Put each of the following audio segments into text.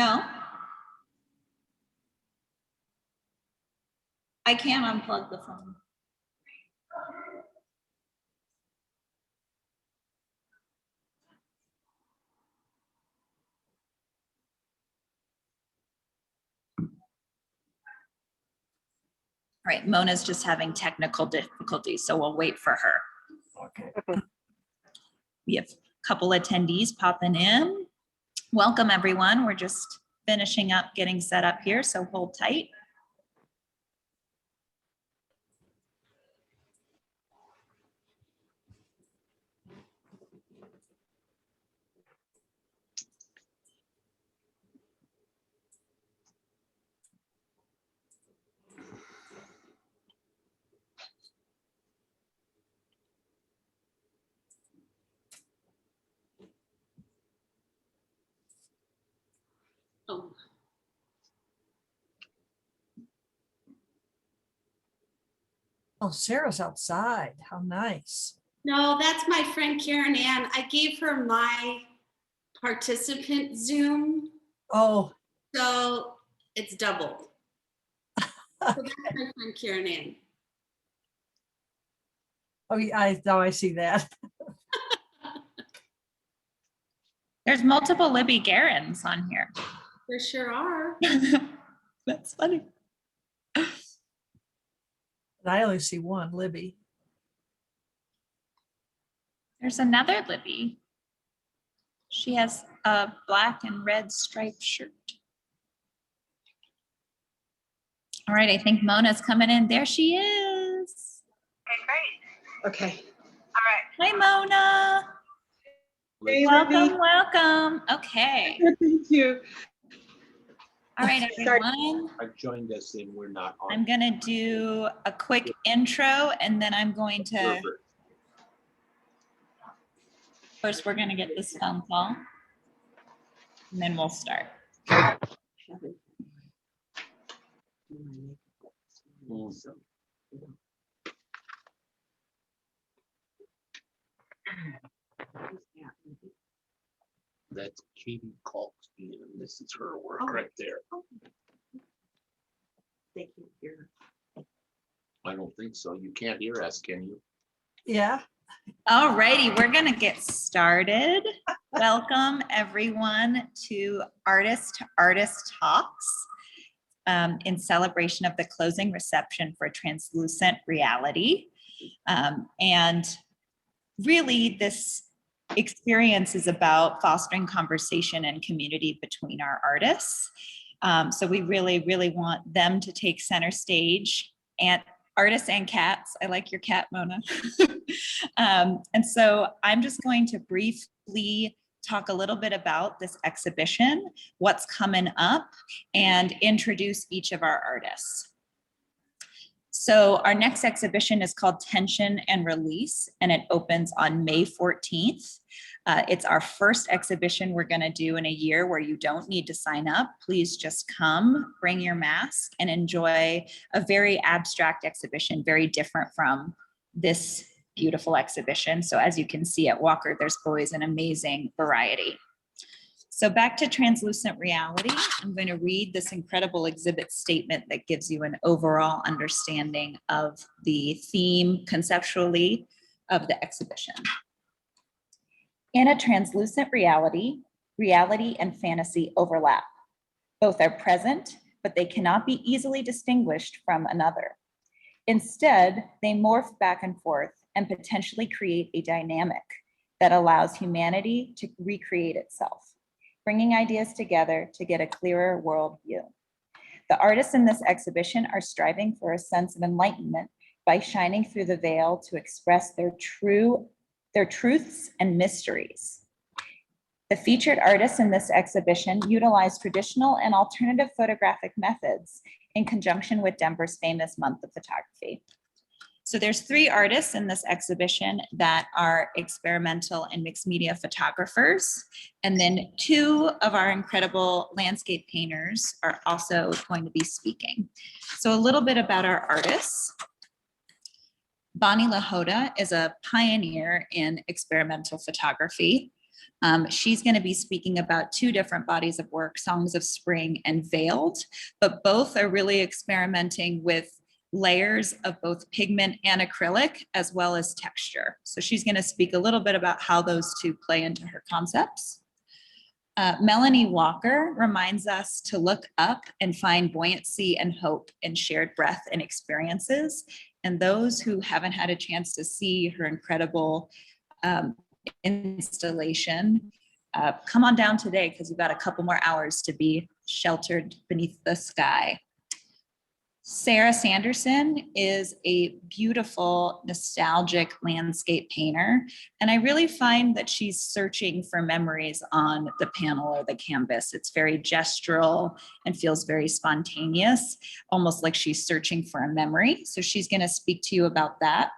No. I can unplug the phone. All right, Mona's just having technical difficulties, so we'll wait for her. Okay. We have a couple attendees popping in. Welcome, everyone. We're just finishing up getting set up here, so hold tight. Oh. Oh, Sarah's outside. How nice. No, that's my friend Karen Ann. I gave her my participant Zoom, Oh, so it's doubled. So that's my friend Karen Ann. oh, yeah, now I see that. There's multiple Libby Garens on here. There sure are. That's funny. I only see one, Libby. There's another Libby. She has a black and red striped shirt. All right, I think Mona's coming in. There she is. Okay, great. Okay. All right. Hi, Mona. Hey, Welcome, Libby. welcome. Okay. Thank you. All right, Sorry. everyone. I've joined us and we're not on. I'm gonna do a quick intro and then I'm going to, Perfect. first we're gonna get this phone call. And then we'll start. That's Katie Kalkstein, and this is her work Oh. right there. Thank you. You're- I don't think so. You can't hear us, can you? Yeah. All righty, we're gonna get started. Welcome everyone to Artist to Artist Talks in celebration of the closing reception for Translucent Reality. And really this experience is about fostering conversation and community between our artists. So we really want them to take center stage, and artists and cats. I like your cat, Mona. And so I'm just going to briefly talk a little bit about this exhibition, what's coming up, and introduce each of our artists. So our next exhibition is called Tension and Release, and it opens on May 14th. It's our first exhibition we're gonna do in a year where you don't need to sign up. Please just come, bring your mask, and enjoy a very abstract exhibition, very different from this beautiful exhibition. So as you can see at Walker, there's always an amazing variety. So back to Translucent Reality, I'm going to read this incredible exhibit statement that gives you an overall understanding of the theme conceptually of the exhibition. In a translucent reality, reality and fantasy overlap. Both are present, but they cannot be easily distinguished from another. Instead, they morph back and forth and potentially create a dynamic that allows humanity to recreate itself, bringing ideas together to get a clearer world view. The artists in this exhibition are striving for a sense of enlightenment by shining through the veil to express their truths and mysteries. The featured artists in this exhibition utilize traditional and alternative photographic methods in conjunction with Denver's famous Month of Photography. So there's 3 artists in this exhibition that are experimental and mixed media photographers. And then 2 of our incredible landscape painters are also going to be speaking. So a little bit about our artists. Bonnie Lahota is a pioneer in experimental photography. She's going to be speaking about two different bodies of work, Songs of Spring and Veiled, but both are really experimenting with layers of both pigment and acrylic, as well as texture. So she's going to speak a little bit about how those two play into her concepts. Melanie Walker reminds us to look up and find buoyancy and hope in shared breath and experiences. And those who haven't had a chance to see her incredible installation, come on down today because we've got a couple more hours to be sheltered beneath the sky. Sarah Sanderson is a beautiful, nostalgic landscape painter, and I really find that she's searching for memories on the panel or the canvas. It's very gestural and feels very spontaneous, almost like she's searching for a memory. So she's going to speak to you about that.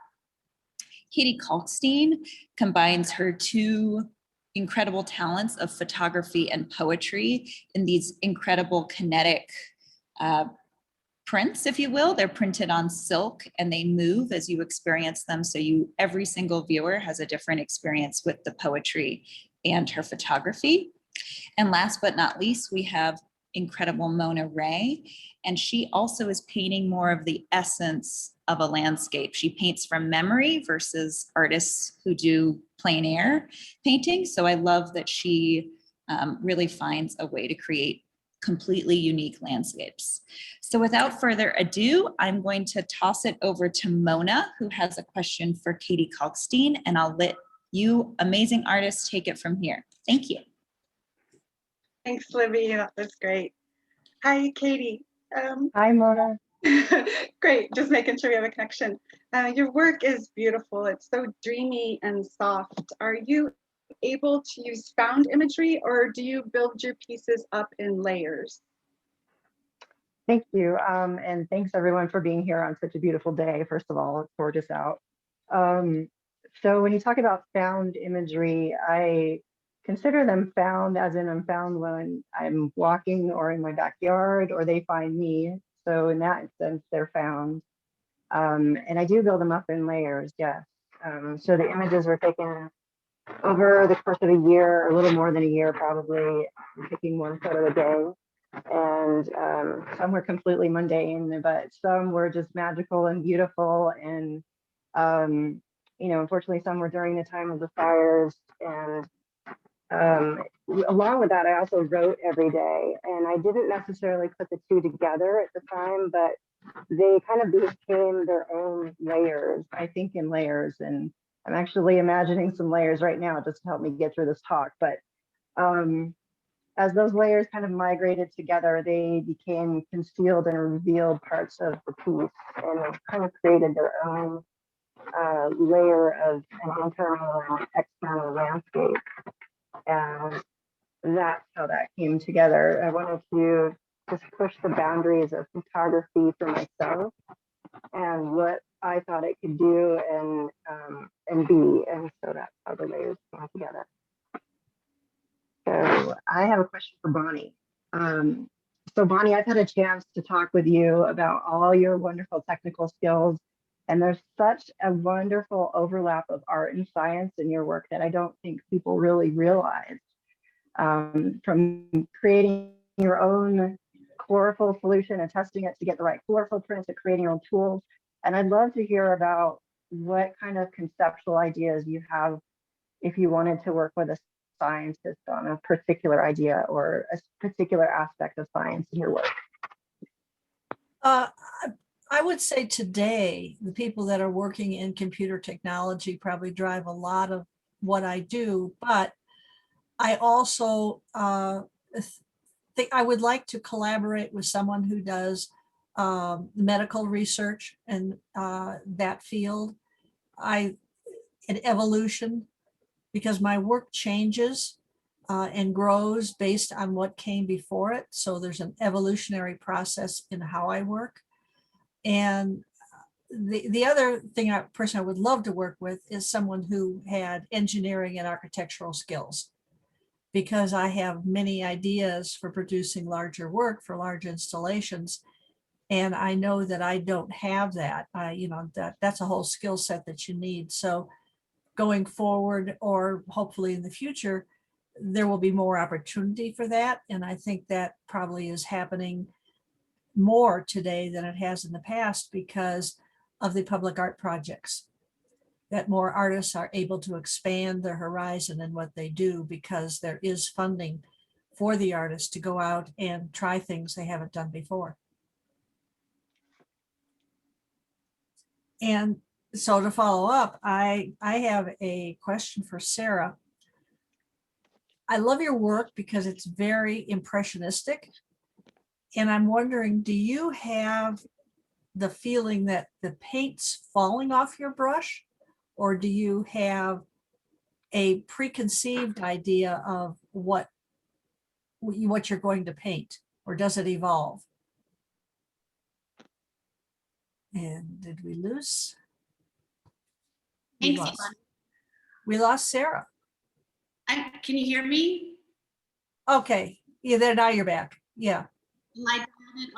Katie Kalkstein combines her two incredible talents of photography and poetry in these incredible kinetic prints, if you will. They're printed on silk and they move as you experience them. So every single viewer has a different experience with the poetry and her photography. And last but not least, we have incredible Mona Ray. And she also is painting more of the essence of a landscape. She paints from memory versus artists who do plein air painting. So I love that she really finds a way to create completely unique landscapes. So without further ado, I'm going to toss it over to Mona, who has a question for Katie Kalkstein, and I'll let you amazing artists take it from here. Thank you. Thanks, Libby. That was great. Hi, Katie. Hi, Mona. Great. Just making sure we have a connection. Your work is beautiful. It's so dreamy and soft. Are you able to use found imagery, or do you build your pieces up in layers? Thank you. And thanks everyone for being here on such a beautiful day. First of all, it's gorgeous out. So when you talk about found imagery, I consider them found as in I'm found when I'm walking or in my backyard, or they find me. So in that sense, they're found. And I do build them up in layers, yes. So the images were taken over the course of a year, a little more than a year, probably. I'm picking one photo a day. And some were completely mundane, but some were just magical and beautiful. And, you know, unfortunately, some were during the time of the fires. And along with that, I also wrote every day. And I didn't necessarily put the two together at the time, but they kind of became their own layers, I think in layers. And I'm actually imagining some layers right now just to help me get through this talk. But as those layers kind of migrated together, they became concealed and revealed parts of the piece, and they kind of created their own layer of an internal and external landscape. And that's how that came together. I wanted to just push the boundaries of photography for myself and what I thought it could do and be. And so that's how the layers came together. So I have a question for Bonnie. So Bonnie, I've had a chance to talk with you about all your wonderful technical skills, and there's such a wonderful overlap of art and science in your work that I don't think people really realize. From creating your own chlorophyll solution and testing it to get the right chlorophyll print, to creating your own tools. And I'd love to hear about what kind of conceptual ideas you have if you wanted to work with a scientist on a particular idea or a particular aspect of science in your work. I would say today, the people that are working in computer technology probably drive a lot of what I do, but I also think I would like to collaborate with someone who does medical research and that field. And evolution, because my work changes and grows based on what came before it. So there's an evolutionary process in how I work. And the other person I would love to work with is someone who had engineering and architectural skills, because I have many ideas for producing larger work for large installations. And I know that I don't have that. You know, that's a whole skill set that you need. So going forward, or hopefully in the future, there will be more opportunity for that. And I think that probably is happening more today than it has in the past because of the public art projects. That more artists are able to expand their horizon in what they do because there is funding for the artists to go out and try things they haven't done before. And so to follow up, I have a question for Sarah. I love your work because it's very impressionistic. And I'm wondering, do you have the feeling that the paint's falling off your brush? Or do you have a preconceived idea of what you're going to paint? Or does it evolve? And did we lose? Thanks, Yvonne. We lost Sarah. Can you hear me? Okay, yeah, there, now you're back. Yeah.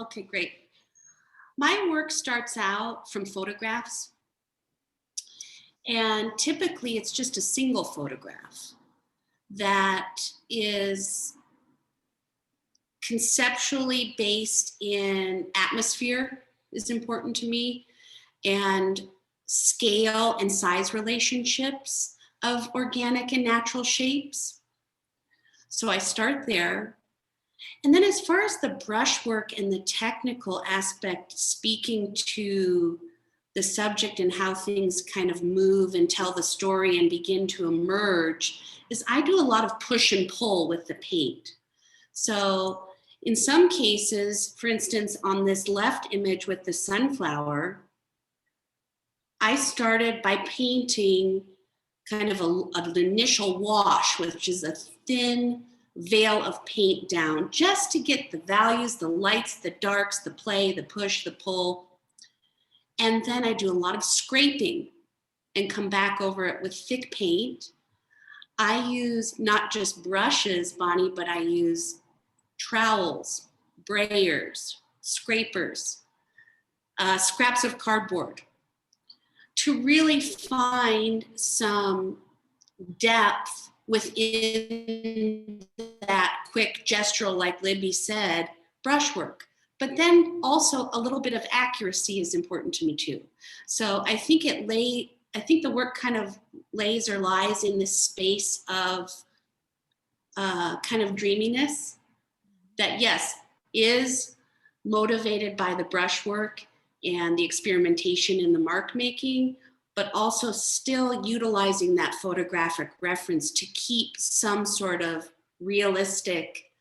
Okay, great. My work starts out from photographs, and typically it's just a single photograph that is conceptually based in atmosphere is important to me, and scale and size relationships of organic and natural shapes. So I start there. And then as far as the brushwork and the technical aspect, speaking to the subject and how things kind of move and tell the story and begin to emerge, is I do a lot of push and pull with the paint. So in some cases, for instance, on this left image with the sunflower, I started by painting kind of an initial wash, which is a thin veil of paint down, just to get the values, the lights, the darks, the play, the push, the pull. And then I do a lot of scraping and come back over it with thick paint. I use not just brushes, Bonnie, but I use trowels, brayers, scrapers, scraps of cardboard to really find some depth within that quick gestural, like Libby said, brushwork. But then also a little bit of accuracy is important to me too. So I think the work kind of lays or lies in this space of kind of dreaminess that, yes, is motivated by the brushwork and the experimentation in the mark making, but also still utilizing that photographic reference to keep some sort of realistic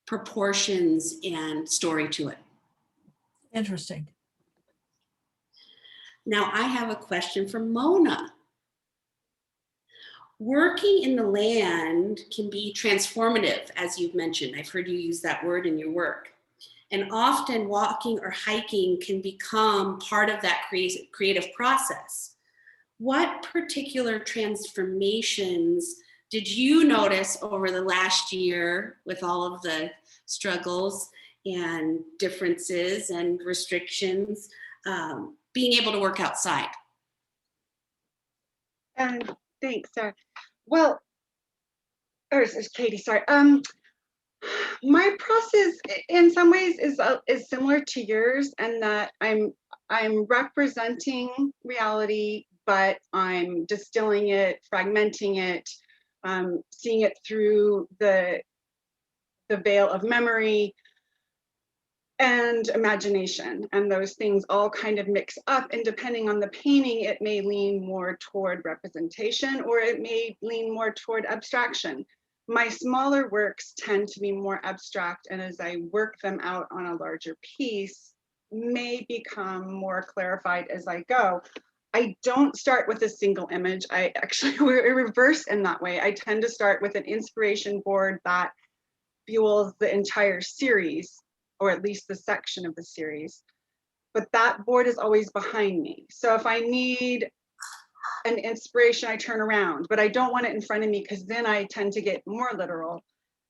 proportions and story to it. Interesting. Now I have a question for Mona. Working in the land can be transformative, as you've mentioned. I've heard you use that word in your work. And often walking or hiking can become part of that creative process. What particular transformations did you notice over the last year with all of the struggles and differences and restrictions, being able to work outside? Thanks, Sarah. Well, or is Katie, sorry. My process in some ways is similar to yours, and that I'm representing reality, but I'm distilling it, fragmenting it, seeing it through the veil of memory and imagination, and those things all kind of mix up, and depending on the painting, it may lean more toward representation or it may lean more toward abstraction. My smaller works tend to be more abstract, and as I work them out on a larger piece, may become more clarified as I go. I don't start with a single image. I actually, we're reverse in that way. I tend to start with an inspiration board that fuels the entire series, or at least the section of the series. But that board is always behind me. So if I need an inspiration, I turn around, but I don't want it in front of me because then I tend to get more literal.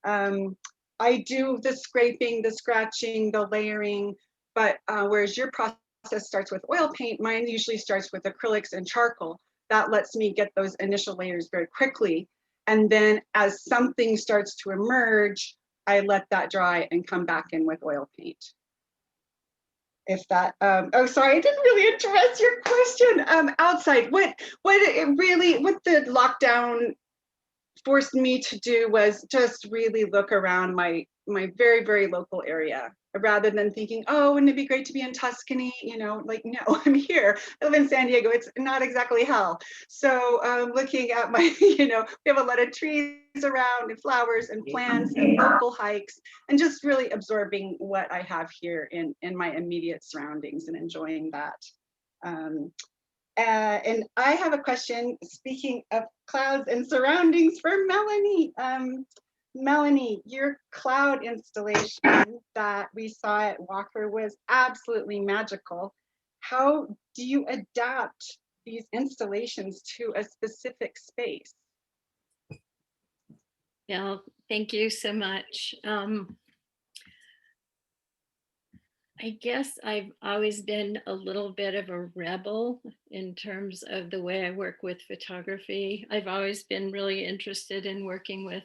I do the scraping, the scratching, the layering, but whereas your process starts with oil paint, mine usually starts with acrylics and charcoal. that lets me get those initial layers very quickly. And then as something starts to emerge, I let that dry and come back in with oil paint. If that, oh, sorry, I didn't really address your question. Outside, what the lockdown forced me to do was just really look around my very, very local area, rather than thinking, oh, wouldn't it be great to be in Tuscany? You know, like, no, I'm here. I live in San Diego. It's not exactly hell. So looking at my, you know, we have a lot of trees around and flowers and plants and local hikes, and just really absorbing what I have here in my immediate surroundings and enjoying that. And I have a question, speaking of clouds and surroundings, for Melanie. Melanie, your cloud installation that we saw at Walker was absolutely magical. How do you adapt these installations to a specific space? Yeah, thank you so much. I guess I've always been a little bit of a rebel in terms of the way I work with photography. I've always been really interested in working with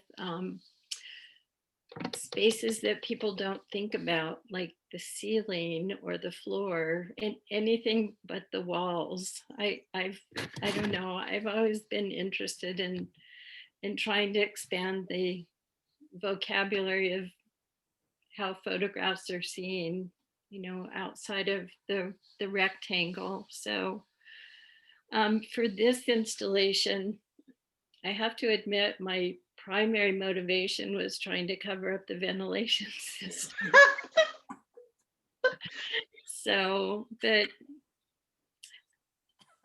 spaces that people don't think about, like the ceiling or the floor, and anything but the walls. I don't know, I've always been interested in trying to expand the vocabulary of how photographs are seen, you know, outside of the rectangle. So for this installation, I have to admit my primary motivation was trying to cover up the ventilation system. So, but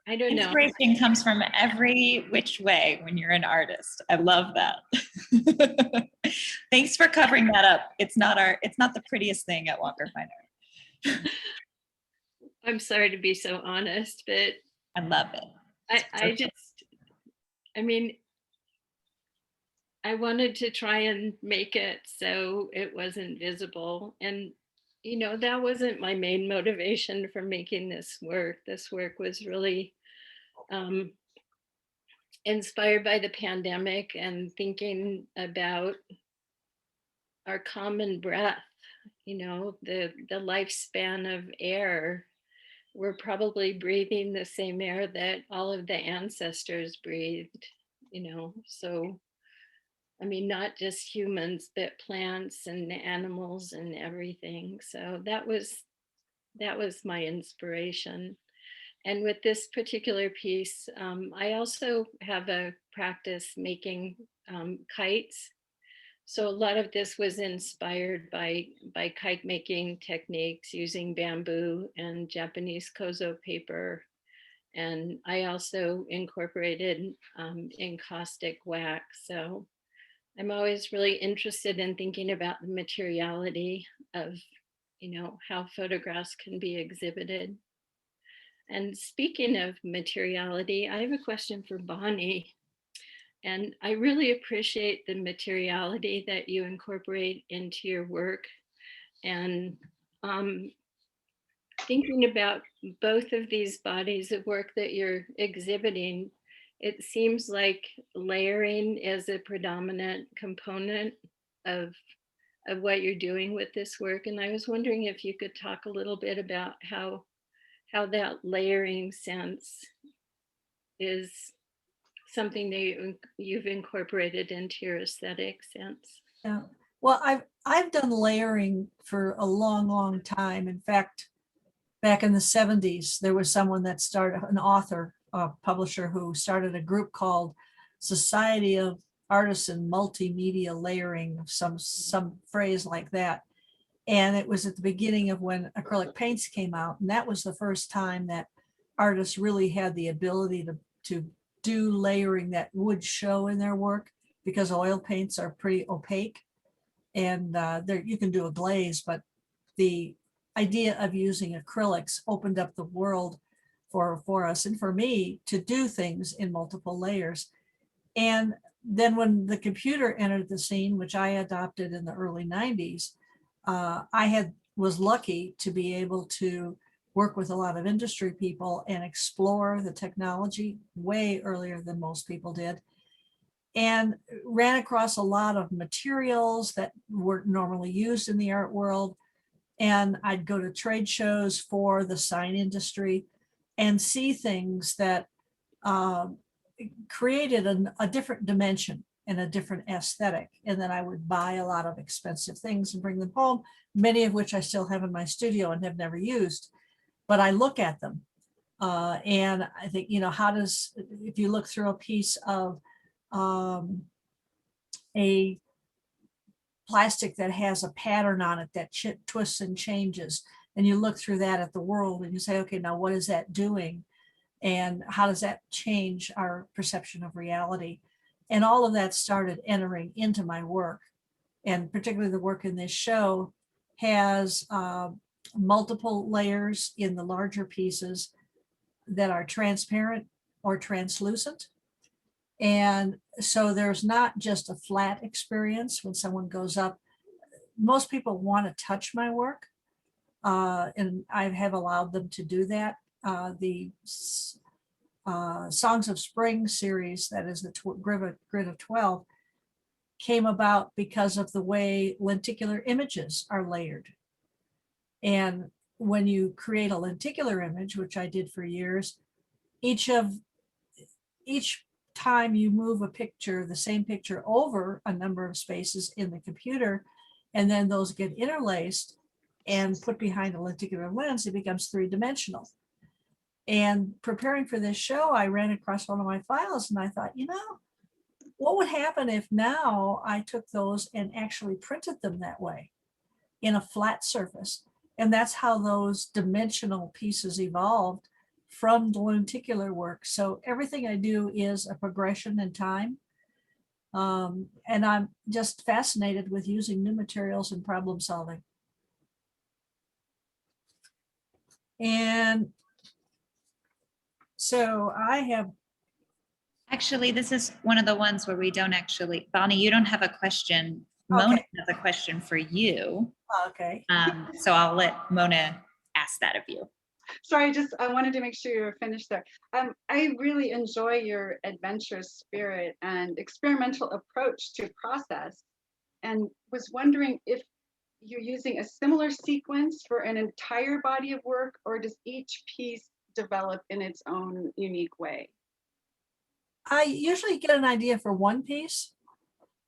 I don't know. Inspiration comes from every which way when you're an artist. I love that. Thanks for covering that up. It's not the prettiest thing at Walker Fine Art. I'm sorry to be so honest, but I love it. I mean, I wanted to try and make it so it wasn't visible. And, you know, that wasn't my main motivation for making this work. This work was really inspired by the pandemic and thinking about our common breath, you know, the lifespan of air. We're probably breathing the same air that all of the ancestors breathed, you know, so I mean, not just humans, but plants and animals and everything. So that was my inspiration. And with this particular piece, I also have a practice making kites. So a lot of this was inspired by kite making techniques using bamboo and Japanese kozo paper. And I also incorporated encaustic wax. So I'm always really interested in thinking about the materiality of, you know, how photographs can be exhibited. And speaking of materiality, I have a question for Bonnie. And I really appreciate the materiality that you incorporate into your work. And thinking about both of these bodies of work that you're exhibiting, it seems like layering is a predominant component of what you're doing with this work. And I was wondering if you could talk a little bit about how that layering sense is something that you've incorporated into your aesthetic sense. Yeah. Well, I've done layering for a long, long time. In fact, back in the 70s, there was someone that started, an author, a publisher, who started a group called Society of Artisan Multimedia Layering, some phrase like that. And it was at the beginning of when acrylic paints came out. And that was the first time that artists really had the ability to do layering that would show in their work, because oil paints are pretty opaque. And you can do a glaze, but the idea of using acrylics opened up the world for us and for me to do things in multiple layers. And then when the computer entered the scene, which I adopted in the early 90s, I was lucky to be able to work with a lot of industry people and explore the technology way earlier than most people did. And ran across a lot of materials that weren't normally used in the art world. And I'd go to trade shows for the sign industry and see things that created a different dimension and a different aesthetic. And then I would buy a lot of expensive things and bring them home, many of which I still have in my studio and have never used. But I look at them and I think, how does, if you look through a piece of a plastic that has a pattern on it that twists and changes, and you look through that at the world and you say, okay, now what is that doing? And how does that change our perception of reality? And all of that started entering into my work. And particularly the work in this show has multiple layers in the larger pieces that are transparent or translucent. And so there's not just a flat experience when someone goes up. Most people want to touch my work, and I have allowed them to do that. The Songs of Spring series, that is the Grid of 12, came about because of the way lenticular images are layered. And when you create a lenticular image, which I did for years, each time you move a picture, the same picture over a number of spaces in the computer, and then those get interlaced and put behind a lenticular lens, it becomes three-dimensional. And preparing for this show, I ran across one of my files and I thought, what would happen if now I took those and actually printed them that way in a flat surface? And that's how those dimensional pieces evolved from the lenticular work. So everything I do is a progression in time. And I'm just fascinated with using new materials and problem solving. And so I have. Actually, this is one of the ones where we don't actually, Bonnie, you don't have a question. Mona Okay. has a question for you. Okay. So I'll let Mona ask that of you. Sorry, I wanted to make sure you were finished there. I really enjoy your adventurous spirit and experimental approach to process, and was wondering if you're using a similar sequence for an entire body of work, or does each piece develop in its own unique way? I usually get an idea for one piece,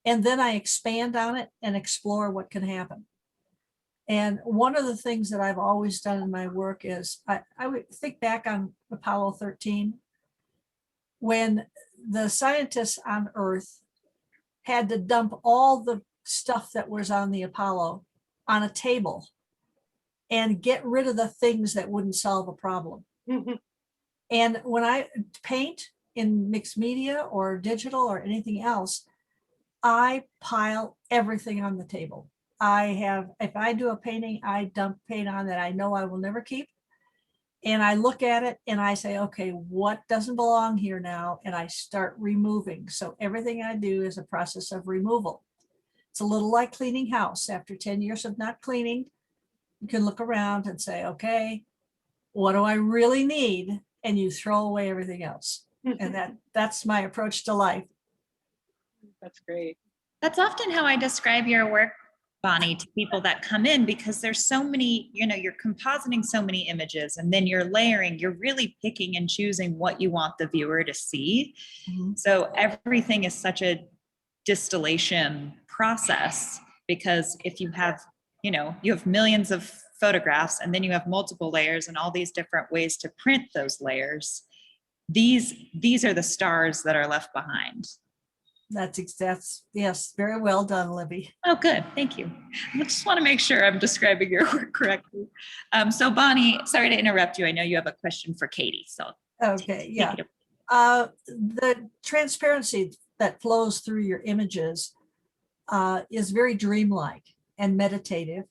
and then I expand on it and explore what can happen. And one of the things that I've always done in my work is I would think back on Apollo 13, when the scientists on Earth had to dump all the stuff that was on the Apollo on a table and get rid of the things that wouldn't solve a problem. And when I paint in mixed media or digital or anything else, I pile everything on the table. If I do a painting, I dump paint on that I know I will never keep. And I look at it and I say, okay, what doesn't belong here now? And I start removing. So everything I do is a process of removal. It's a little like cleaning house. After 10 years of not cleaning, you can look around and say, okay, what do I really need? And you throw away everything else. And that's my approach to life. That's great. That's often how I describe your work, Bonnie, to people that come in, because there's so many, you're compositing so many images and then you're layering, you're really picking and choosing what you want the viewer to see. Mm-hmm. So everything is such a distillation process, because if you have, you have millions of photographs and then you have multiple layers and all these different ways to print those layers, these are the stars that are left behind. That's yes, very well done, Libby. Oh, good. Thank you. I just want to make sure I'm describing your work correctly. So Bonnie, sorry to interrupt you. I know you have a question for Katie. So okay, yeah. The transparency that flows through your images is very dreamlike and meditative.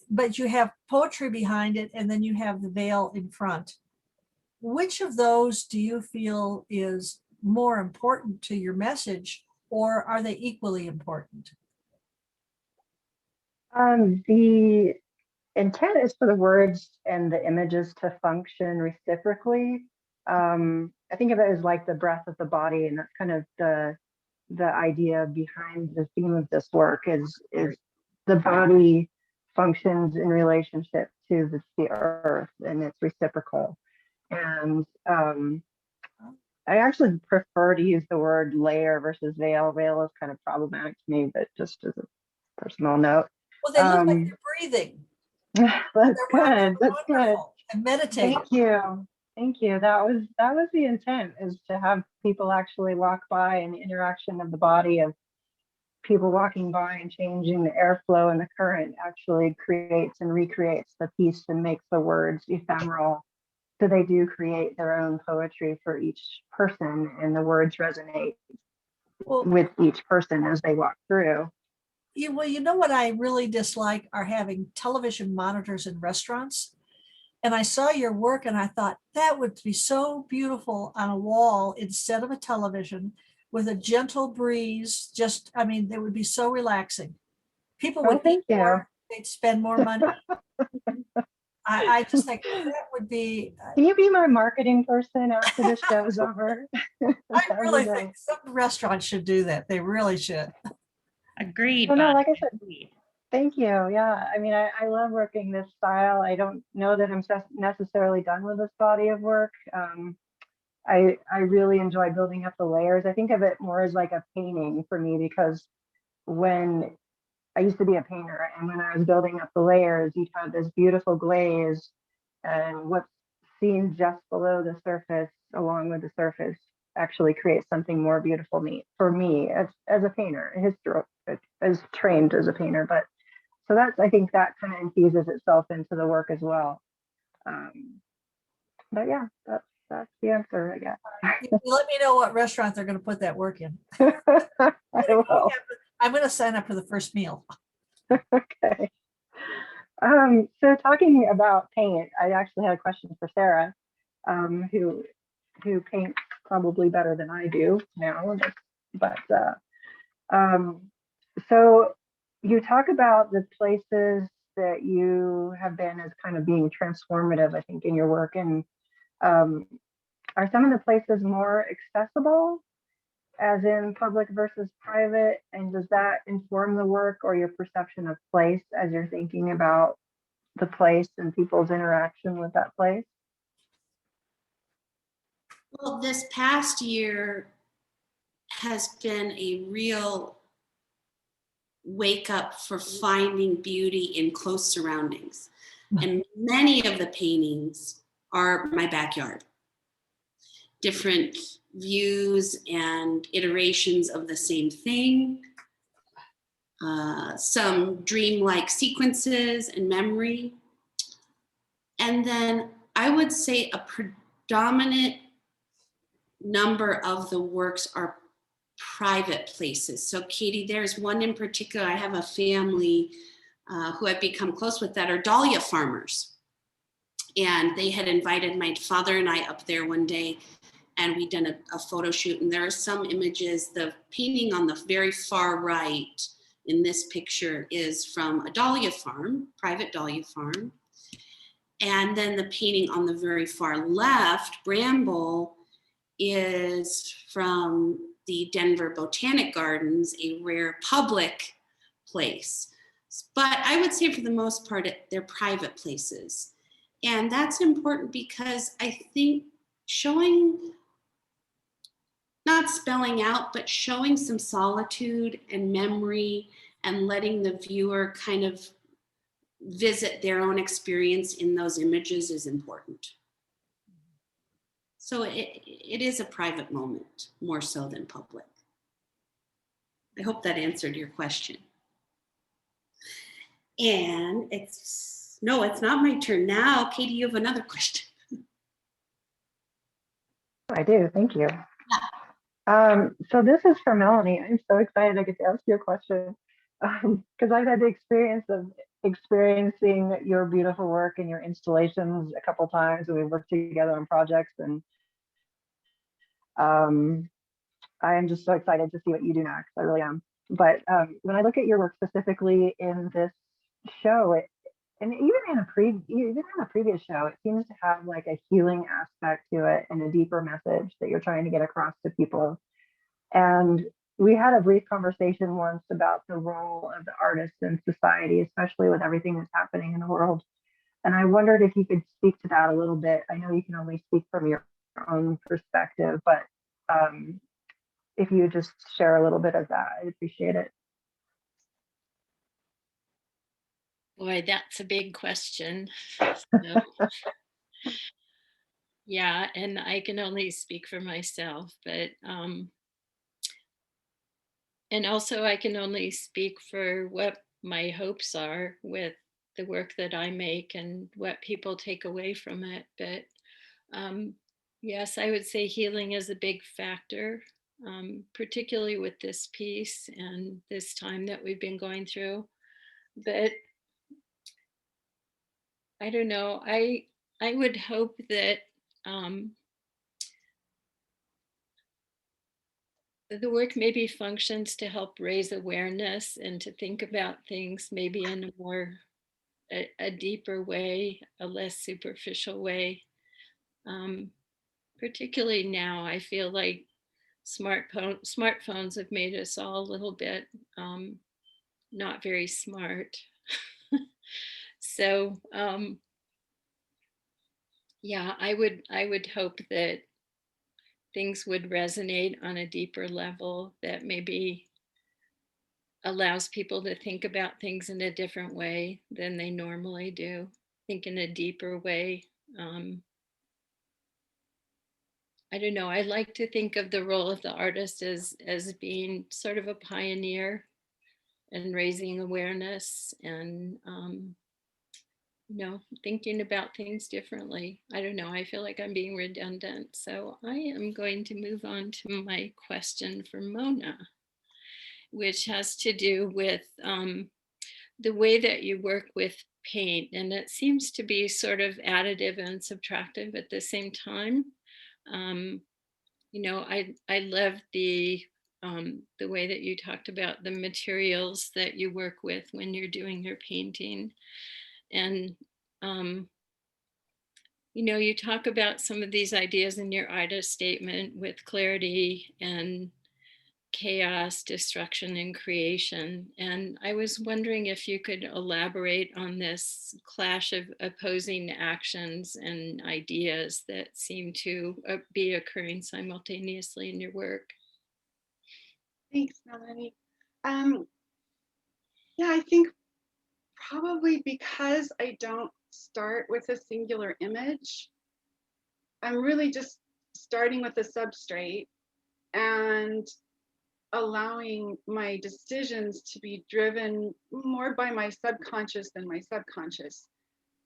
But you have poetry behind it, and then you have the veil in front. Which of those do you feel is more important to your message, or are they equally important? The intent is for the words and the images to function reciprocally. I think of it as like the breath of the body, and that's kind of the idea behind the theme of this work is the body functions in relationship to the earth, and it's reciprocal. And I actually prefer to use the word layer versus veil. Veil is kind of problematic to me, but just as a personal note. Well, they look like they're breathing. That's They're good. That's good. wonderful. And meditating. Thank you. Thank you. That was the intent, is to have people actually walk by, and the interaction of the body of people walking by and changing the airflow and the current actually creates and recreates the piece and makes the words ephemeral. So they do create their own poetry for each person, and the words resonate Well, with each person as they walk through. well, you know what I really dislike are having television monitors in restaurants. And I saw your work and I thought that would be so beautiful on a wall instead of a television with a gentle breeze. Just, I mean, they would be so relaxing. People would Thank eat you. more, they'd spend more money. I just think that would be, Can you be my marketing person after the show's over? I really think some restaurants should do that. They really should. Agreed. Well, no, Bonnie, like I said, agreed. thank you. Yeah, I mean, I love working this style. I don't know that I'm necessarily done with this body of work. I really enjoy building up the layers. I think of it more as like a painting for me, because when I used to be a painter, and when I was building up the layers, you'd have this beautiful glaze, and what's seen just below the surface, along with the surface, actually creates something more beautiful for me as a painter, as trained as a painter. But so I think that kind of infuses itself into the work as well. But yeah, that's the answer, I guess. You let me know what restaurant they're going to put that work in. I will. I'm going to sign up for the first meal. Okay. So talking about paint, I actually had a question for Sarah, who paints probably better than I do now. But so you talk about the places that you have been as kind of being transformative, I think, in your work. And are some of the places more accessible, as in public versus private? And does that inform the work or your perception of place as you're thinking about the place and people's interaction with that place? Well, this past year has been a real wake up for finding beauty in close surroundings. And many of the paintings are my backyard. Different views and iterations of the same thing. Some dreamlike sequences and memory. And then I would say a predominant number of the works are private places. So Katie, there's one in particular. I have a family who I've become close with that are dahlia farmers. And they had invited my father and I up there one day, and we'd done a photo shoot. And there are some images. The painting on the very far right in this picture is from a dahlia farm, private dahlia farm. And then the painting on the very far left, Bramble, is from the Denver Botanic Gardens, a rare public place. But I would say for the most part, they're private places. And that's important because I think showing, not spelling out, but showing some solitude and memory and letting the viewer kind of visit their own experience in those images is important. So it is a private moment, more so than public. I hope that answered your question. And it's not my turn now. Katie, you have another question. I do, thank you. So this is for Melanie. I'm so excited I get to ask you a question, because I've had the experience of experiencing your beautiful work and your installations a couple times, and we've worked together on projects, and I am just so excited to see what you do next. I really am. But when I look at your work specifically in this show, and even in a previous show, it seems to have like a healing aspect to it and a deeper message that you're trying to get across to people. And we had a brief conversation once about the role of the artist in society, especially with everything that's happening in the world. And I wondered if you could speak to that a little bit. I know you can only speak from your own perspective, but if you would just share a little bit of that, I'd appreciate it. Boy, that's a big question. So, yeah, and I can only speak for myself, but and also I can only speak for what my hopes are with the work that I make and what people take away from it. But yes, I would say healing is a big factor, particularly with this piece and this time that we've been going through. But I don't know. I would hope that the work maybe functions to help raise awareness and to think about things maybe in a more a deeper way, a less superficial way. Particularly now, I feel like smartphones have made us all a little bit not very smart. So yeah, I would hope that things would resonate on a deeper level that maybe allows people to think about things in a different way than they normally do, think in a deeper way. I don't know. I like to think of the role of the artist as being sort of a pioneer and raising awareness and thinking about things differently. I don't know. I feel like I'm being redundant. So I am going to move on to my question for Mona, which has to do with the way that you work with paint. And it seems to be sort of additive and subtractive at the same time. I love the way that you talked about the materials that you work with when you're doing your painting. And you talk about some of these ideas in your artist statement with clarity and chaos, destruction, and creation. And I was wondering if you could elaborate on this clash of opposing actions and ideas that seem to be occurring simultaneously in your work. Thanks, Melanie. Yeah, I think probably because I don't start with a singular image, I'm really just starting with a substrate and allowing my decisions to be driven more by my subconscious than my subconscious.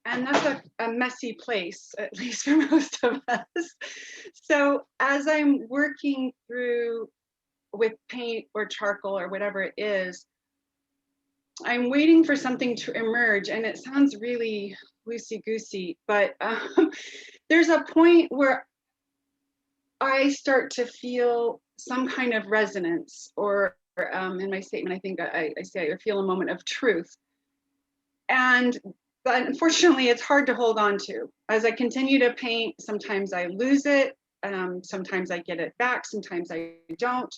And that's a messy place, at least for most of us. So as I'm working through with paint or charcoal or whatever it is, I'm waiting for something to emerge, and it sounds really loosey-goosey, but there's a point where I start to feel some kind of resonance, or in my statement, I think I say I feel a moment of truth. But unfortunately, it's hard to hold on to. As I continue to paint, sometimes I lose it, sometimes I get it back, sometimes I don't.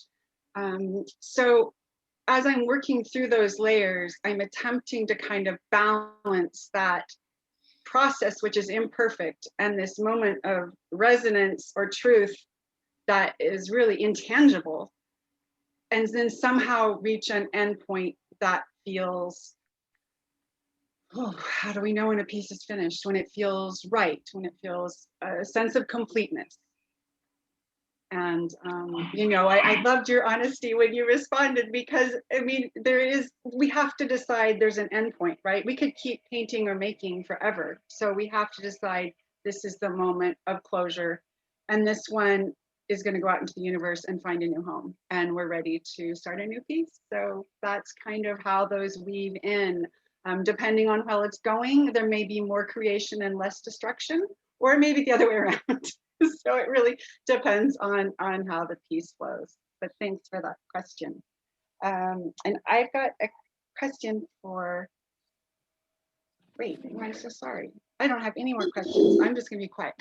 So as I'm working through those layers, I'm attempting to kind of balance that process, which is imperfect, and this moment of resonance or truth that is really intangible, and then somehow reach an endpoint that feels, oh, how do we know when a piece is finished? When it feels right, when it feels a sense of completeness. And, I loved your honesty when you responded, because, I mean, we have to decide there's an endpoint, right? We could keep painting or making forever. So we have to decide this is the moment of closure. And this one is going to go out into the universe and find a new home. And we're ready to start a new piece. So that's kind of how those weave in. Depending on how it's going, there may be more creation and less destruction, or maybe the other way around. So it really depends on how the piece flows. But thanks for that question. And I've got a question for Great, I'm so sorry. I don't have any more questions. I'm just gonna be quiet.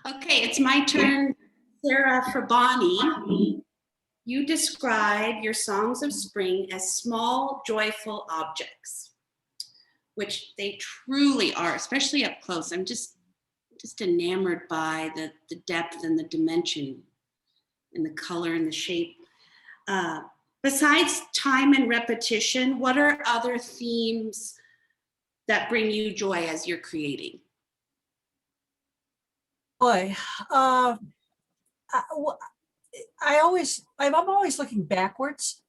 Okay, it's my turn. Sarah Frabani, you describe your songs of spring as small, joyful objects, which they truly are, especially up close. I'm just enamored by the depth and the dimension and the color and the shape. Besides time and repetition, what are other themes that bring you joy as you're creating? Boy, I'm always looking backwards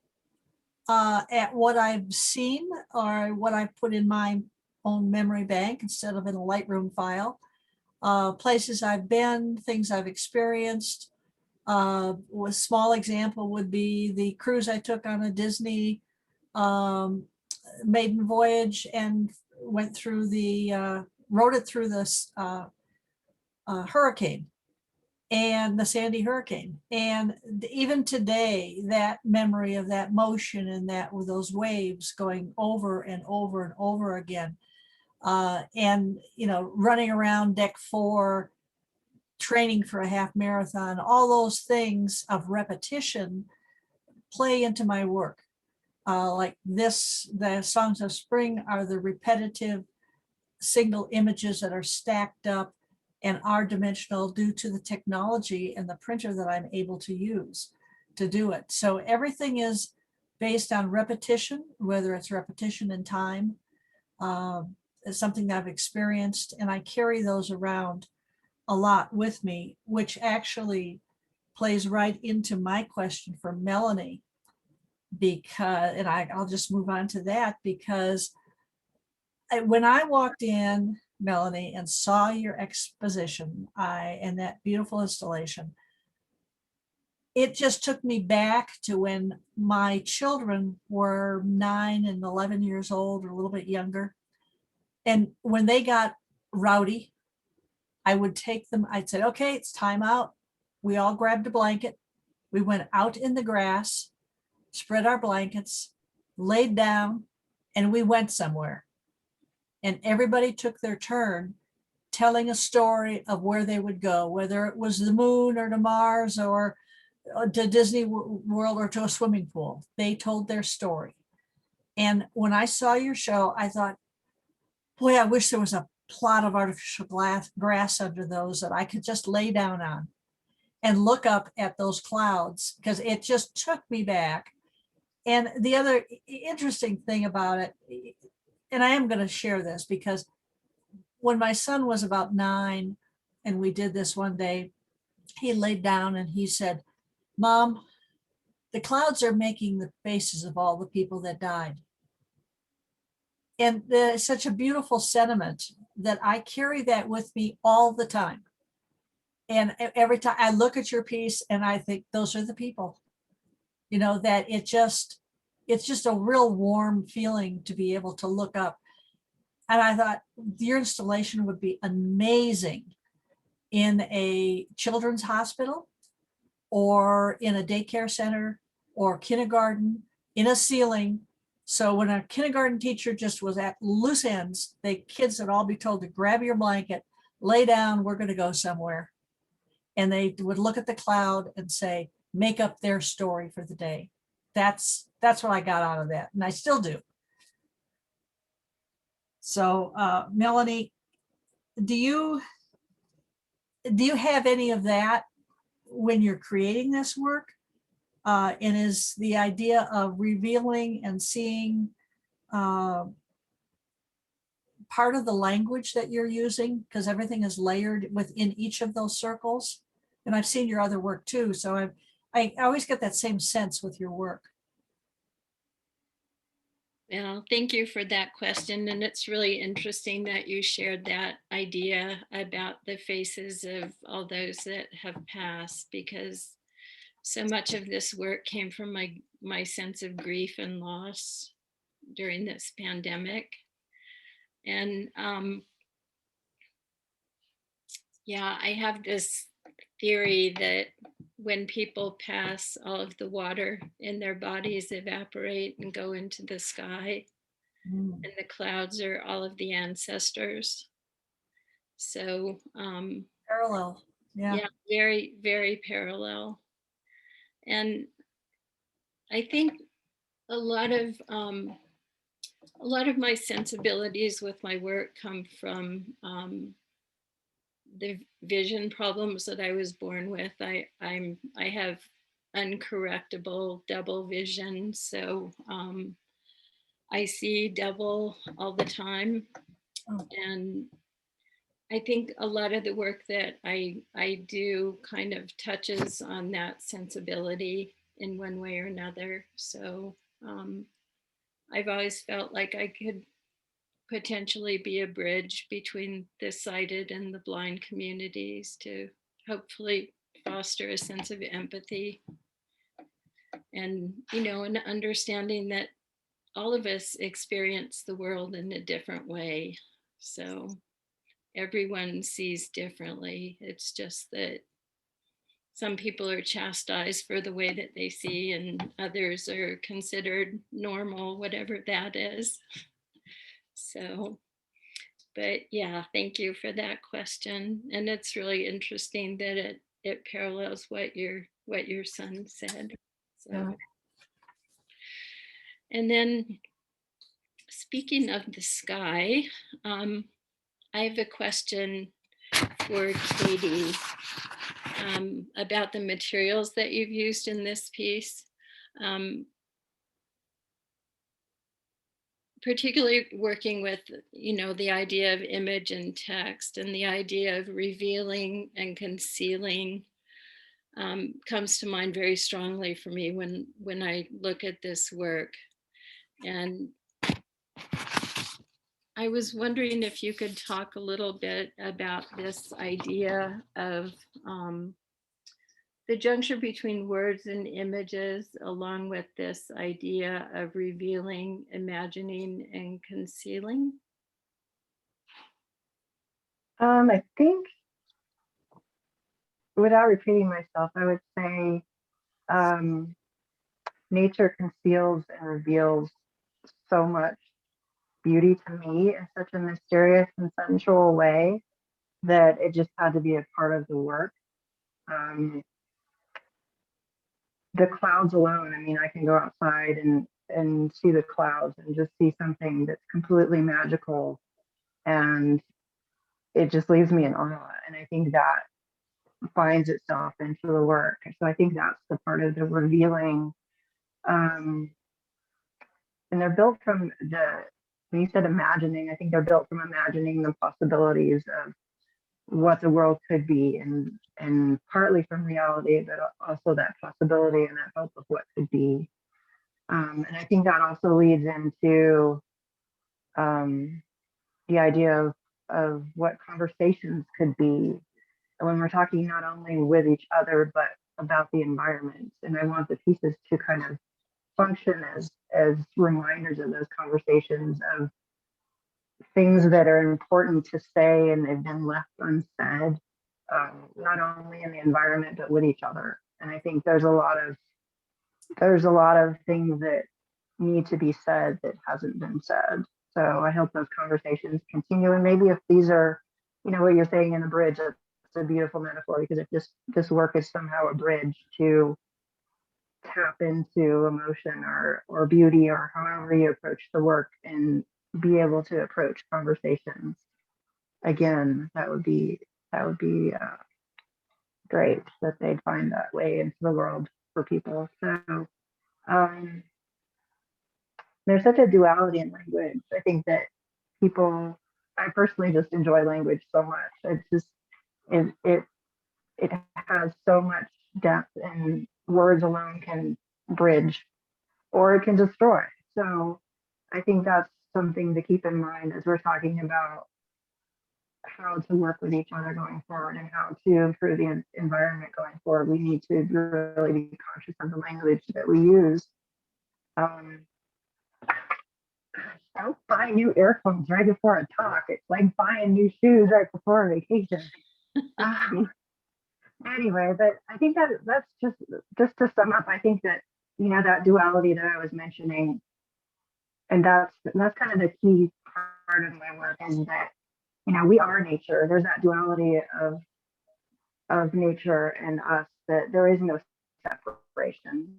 at what I've seen or what I put in my own memory bank instead of in a Lightroom file. Places I've been, things I've experienced. A small example would be the cruise I took on a Disney maiden voyage and went through rode it through this hurricane and the Sandy hurricane. And even today, that memory of that motion and that with those waves going over and over and over again. And, running around deck 4, training for a half marathon, all those things of repetition play into my work. Like this, the Songs of Spring are the repetitive signal images that are stacked up and are dimensional due to the technology and the printer that I'm able to use to do it. So everything is based on repetition, whether it's repetition in time, it's something that I've experienced, and I carry those around a lot with me, which actually plays right into my question for Melanie, because, and I'll just move on to that, because when I walked in, Melanie, and saw your exposition, and that beautiful installation, it just took me back to when my children were 9 and 11 years old, or a little bit younger. And when they got rowdy, I would take them, I'd say, okay, it's time out. We all grabbed a blanket. We went out in the grass, spread our blankets, laid down, and we went somewhere. And everybody took their turn telling a story of where they would go, whether it was the moon or to Mars or to Disney World or to a swimming pool. They told their story. And when I saw your show, I thought, boy, I wish there was a plot of artificial grass under those that I could just lay down on and look up at those clouds, because it just took me back. And the other interesting thing about it, and I am going to share this, because when my son was about 9 and we did this one day, he laid down and he said, Mom, the clouds are making the faces of all the people that died. And it's such a beautiful sentiment that I carry that with me all the time. And every time I look at your piece and I think those are the people, that it's just a real warm feeling to be able to look up. And I thought your installation would be amazing in a children's hospital or in a daycare center or kindergarten, in a ceiling. So when a kindergarten teacher just was at loose ends, the kids would all be told to grab your blanket, lay down, we're going to go somewhere. And they would look at the cloud and say, make up their story for the day. That's what I got out of that. And I still do. So Melanie, do you have any of that when you're creating this work? And is the idea of revealing and seeing part of the language that you're using, because everything is layered within each of those circles? And I've seen your other work too, so I always get that same sense with your work. Well, thank you for that question. And it's really interesting that you shared that idea about the faces of all those that have passed, because so much of this work came from my sense of grief and loss during this pandemic. And yeah, I have this theory that when people pass, all of the water in their bodies evaporate and go into the sky. Mm. and the clouds are all of the ancestors. So Parallel. Yeah. yeah, very, very parallel. And I think a lot of my sensibilities with my work come from the vision problems that I was born with. I have uncorrectable double vision, so I see double all the time, Oh. and I think a lot of the work that I do kind of touches on that sensibility in one way or another. So I've always felt like I could potentially be a bridge between the sighted and the blind communities to hopefully foster a sense of empathy and, you know, an understanding that all of us experience the world in a different way. So everyone sees differently. It's just that some people are chastised for the way that they see, and others are considered normal, whatever that is. So, but yeah, thank you for that question. And it's really interesting that it parallels what your son said. So, Yeah. and then speaking of the sky, I have a question for Katie about the materials that you've used in this piece. Particularly working with, you know, the idea of image and text and the idea of revealing and concealing comes to mind very strongly for me when I look at this work. And I was wondering if you could talk a little bit about this idea of the juncture between words and images, along with this idea of revealing, imagining, and concealing. I think, without repeating myself, I would say um, nature conceals and reveals so much beauty to me in such a mysterious and sensual way that it just had to be a part of the work. The clouds alone, I mean, I can go outside and see the clouds and just see something that's completely magical, and it just leaves me in awe. And I think that finds itself into the work. So I think that's the part of the revealing. And they're built from when you said imagining, I think they're built from imagining the possibilities of what the world could be, and partly from reality, but also that possibility and that hope of what could be. And I think that also leads into the idea of what conversations could be when we're talking not only with each other, but about the environment. And I want the pieces to kind of function as reminders of those conversations, of things that are important to say and they've been left unsaid, not only in the environment, but with each other. And I think there's a lot of things that need to be said that hasn't been said. So I hope those conversations continue. And maybe if these are, you know, what you're saying in the bridge, it's a beautiful metaphor, because if this work is somehow a bridge to tap into emotion or beauty, or however you approach the work, and be able to approach conversations again, that would be great, that they'd find that way into the world for people. So there's such a duality in language. I think that I personally just enjoy language so much. It's just, it has so much depth, and words alone can bridge or it can destroy. So I think that's something to keep in mind as we're talking about how to work with each other going forward and how to improve the environment going forward. We need to really be conscious of the language that we use. Don't buy new earphones right before a talk. It's like buying new shoes right before a vacation. Anyway, but I think that's just to sum up. I think that, you know, that duality that I was mentioning And that's kind of the key part of my work, is that, you know, we are nature. There's that duality of nature and us, that there is no separation.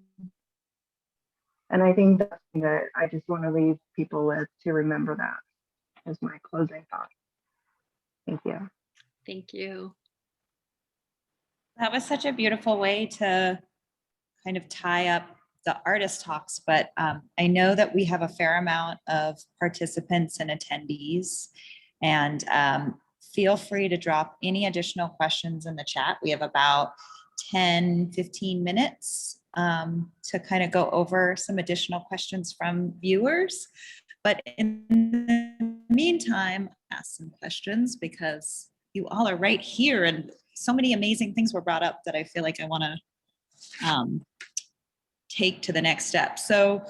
And I think that's something that I just want to leave people with, to remember that as my closing thought. Thank you. Thank you. That was such a beautiful way to kind of tie up the artist talks, but I know that we have a fair amount of participants and attendees, and feel free to drop any additional questions in the chat. We have about 10, 15 minutes to kind of go over some additional questions from viewers. But in the meantime, ask some questions, because you all are right here, and so many amazing things were brought up that I feel like I want to take to the next step. So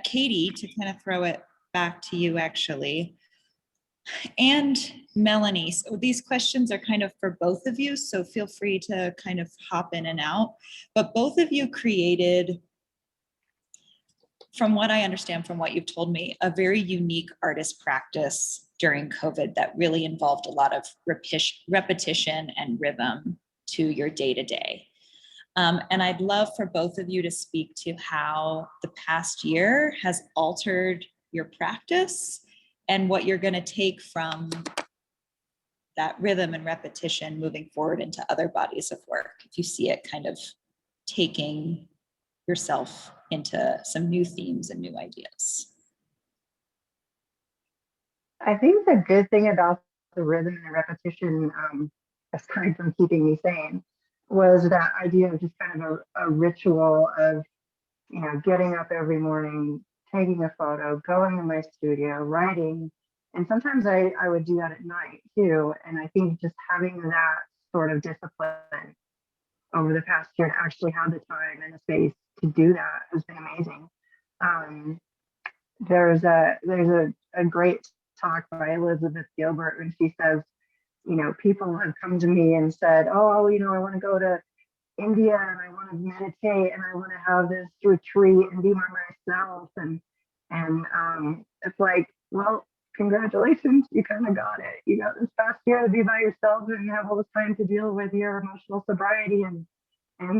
Katie, to kind of throw it back to you actually, and Melanie, so these questions are kind of for both of you, so feel free to kind of hop in and out, but both of you created, from what I understand from what you've told me, a very unique artist practice during COVID that really involved a lot of repetition and rhythm to your day-to-day. And I'd love for both of you to speak to how the past year has altered your practice and what you're going to take from that rhythm and repetition moving forward into other bodies of work. If you see it kind of taking yourself into some new themes and new ideas. I think the good thing about the rhythm and the repetition, aside from keeping me sane, was that idea of just kind of a ritual of, you know, getting up every morning, taking a photo, going to my studio, writing. And sometimes I would do that at night too. And I think just having that sort of discipline over the past year to actually have the time and the space to do that has been amazing. There's a great talk by Elizabeth Gilbert when she says, you know, people have come to me and said, oh, you know, I want to go to India and I want to meditate and I want to have this retreat and be by myself. And it's like, well, congratulations, you kind of got it. You got this past year to be by yourself and have all this time to deal with your emotional sobriety and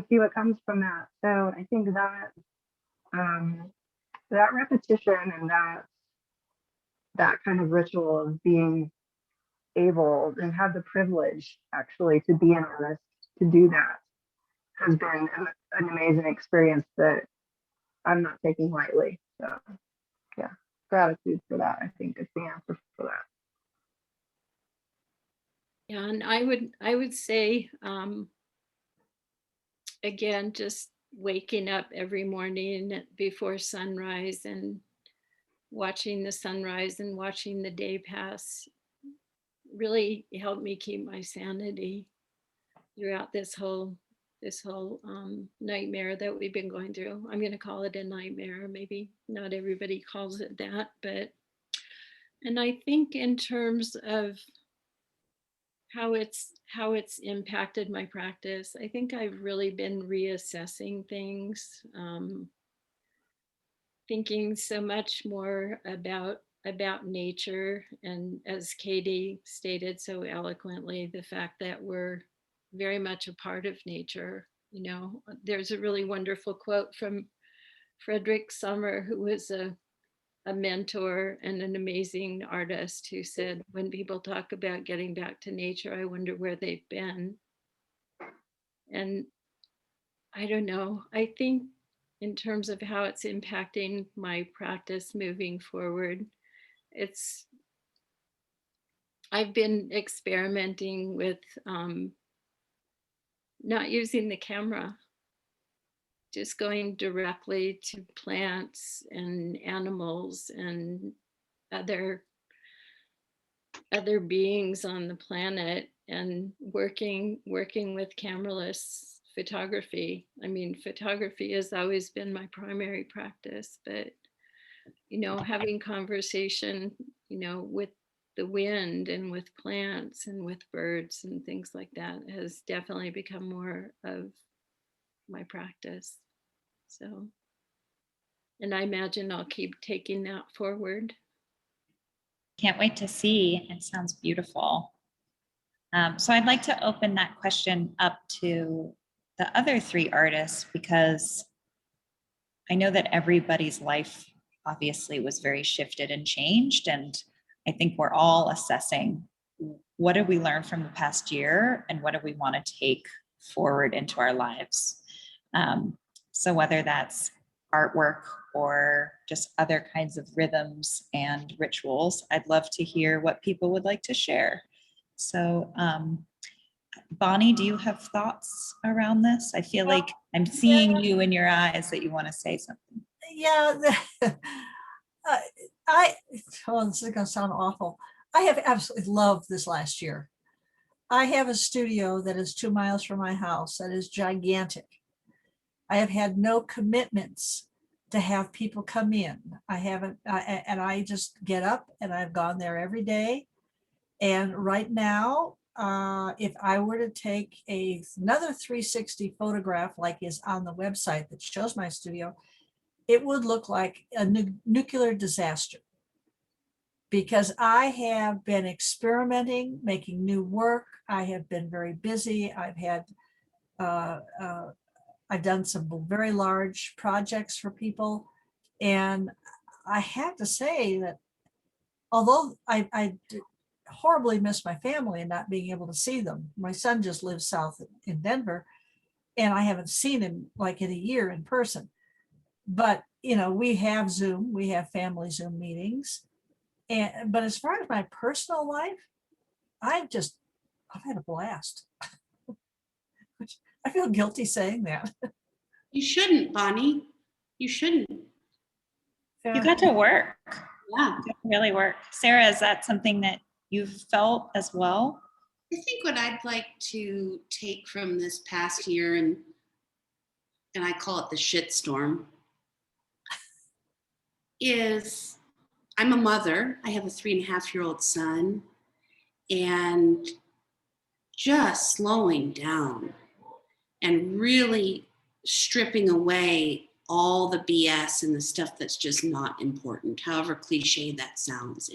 see what comes from that. So I think that that repetition and that kind of ritual of being able and have the privilege actually to be an artist, to do that, has been an amazing experience that I'm not taking lightly. So yeah, gratitude for that, I think, is the answer for that. Yeah, and I would say, again, just waking up every morning before sunrise and watching the sunrise and watching the day pass really helped me keep my sanity throughout this whole nightmare that we've been going through. I'm going to call it a nightmare. Maybe not everybody calls it that, but, and I think in terms of how it's impacted my practice, I think I've really been reassessing things, thinking so much more about nature, and as Katie stated so eloquently, the fact that we're very much a part of nature. You know, there's a really wonderful quote from Frederick Sommer, who was a mentor and an amazing artist, who said, when people talk about getting back to nature, I wonder where they've been. And I don't know, I think in terms of how it's impacting my practice moving forward, I've been experimenting with not using the camera, just going directly to plants and animals and other beings on the planet, and working with cameraless photography. I mean, photography has always been my primary practice, but, you know, having conversation, you know, with the wind and with plants and with birds and things like that has definitely become more of my practice. So And I imagine I'll keep taking that forward. Can't wait to see. It sounds beautiful. So I'd like to open that question up to the other three artists, because I know that everybody's life obviously was very shifted and changed. And I think we're all assessing, what did we learn from the past year and what do we want to take forward into our lives? So whether that's artwork or just other kinds of rhythms and rituals, I'd love to hear what people would like to share. So Bonnie, do you have thoughts around this? I feel like I'm seeing you in your eyes that you want to say something. Yeah, this is gonna sound awful. I have absolutely loved this last year. I have a studio that is 2 miles from my house that is gigantic. I have had no commitments to have people come in. I haven't, and I just get up and I've gone there every day. And right now, if I were to take another 360 photograph like is on the website that shows my studio, it would look like a nuclear disaster. Because I have been experimenting, making new work. I have been very busy. I've done some very large projects for people. And I have to say that although I horribly miss my family and not being able to see them, my son just lives south in Denver, and I haven't seen him like in a year in person. But, we have Zoom, we have family Zoom meetings. But as far as my personal life, I've had a blast. Which I feel guilty saying that. You shouldn't, Bonnie. You shouldn't. You got to work. Yeah. You got to really work. Sarah, is that something that you've felt as well? I think what I'd like to take from this past year, and I call it the shitstorm, is I'm a mother. I have a 3.5-year-old son, and just slowing down and really stripping away all the BS and the stuff that's just not important, however cliche that sounds.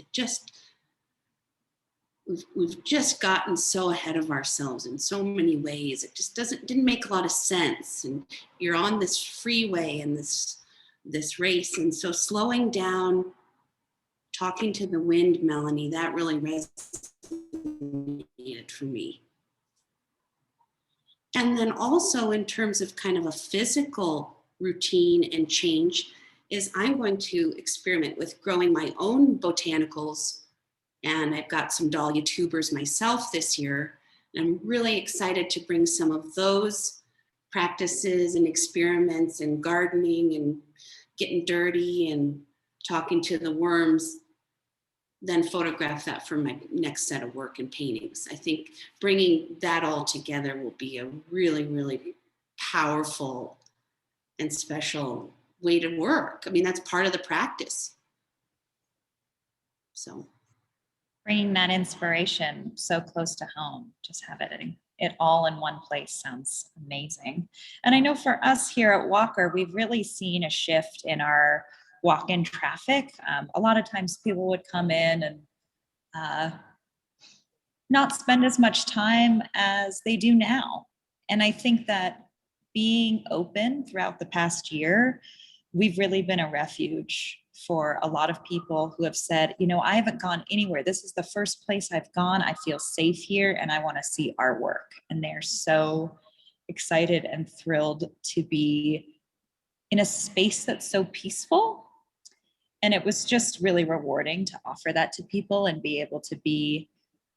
We've just gotten so ahead of ourselves in so many ways. It just didn't make a lot of sense. And you're on this freeway and this race. And so slowing down, talking to the wind, Melanie, that really resonated for me. And then also in terms of kind of a physical routine and change is I'm going to experiment with growing my own botanicals. And I've got some dahlia tubers myself this year. And I'm really excited to bring some of those practices and experiments and gardening and getting dirty and talking to the worms, then photograph that for my next set of work and paintings. I think bringing that all together will be a really, really powerful and special way to work. I mean, that's part of the practice. So Bringing that inspiration so close to home, just have it all in one place sounds amazing. And I know for us here at Walker, we've really seen a shift in our walk-in traffic. A lot of times people would come in and not spend as much time as they do now. And I think that being open throughout the past year, we've really been a refuge for a lot of people who have said, I haven't gone anywhere. This is the first place I've gone. I feel safe here and I want to see our work. And they're so excited and thrilled to be in a space that's so peaceful. And it was just really rewarding to offer that to people and be able to be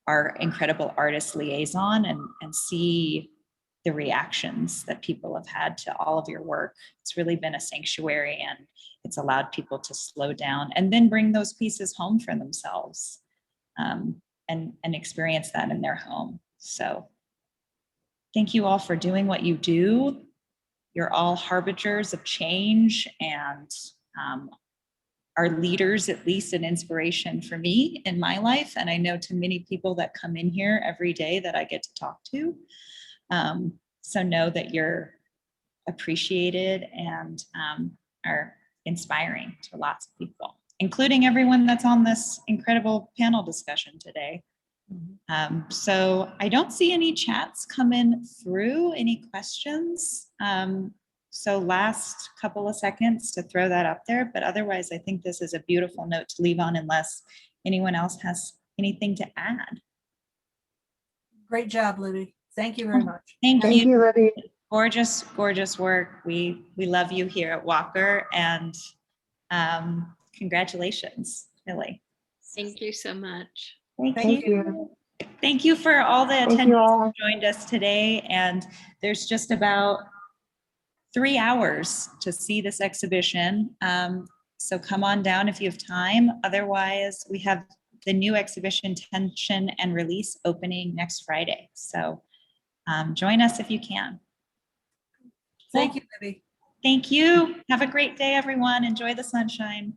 our incredible artist liaison and see the reactions that people have had to all of your work. It's really been a sanctuary and it's allowed people to slow down and then bring those pieces home for themselves and experience that in their home. So thank you all for doing what you do. You're all harbingers of change and are leaders, at least an inspiration for me in my life. And I know to many people that come in here every day that I get to talk to. So know that you're appreciated and are inspiring to lots of people, including everyone that's on this incredible panel discussion today. So I don't see any chats coming through, any questions. So last couple of seconds to throw that up there, but otherwise I think this is a beautiful note to leave on unless anyone else has anything to add. Great job, Libby. Thank you very much. Thank Thank you. you, Libby. Gorgeous, gorgeous work. We love you here at Walker, and congratulations, really. Thank you so much. Thank you. Thank you for all the Thank you attendees all. who joined us today. And there's just about 3 hours to see this exhibition. So come on down if you have time. Otherwise, we have the new exhibition, Tension and Release, opening next Friday. So join us if you can. Thank you, Libby. Thank you. Have a great day, everyone. Enjoy the sunshine.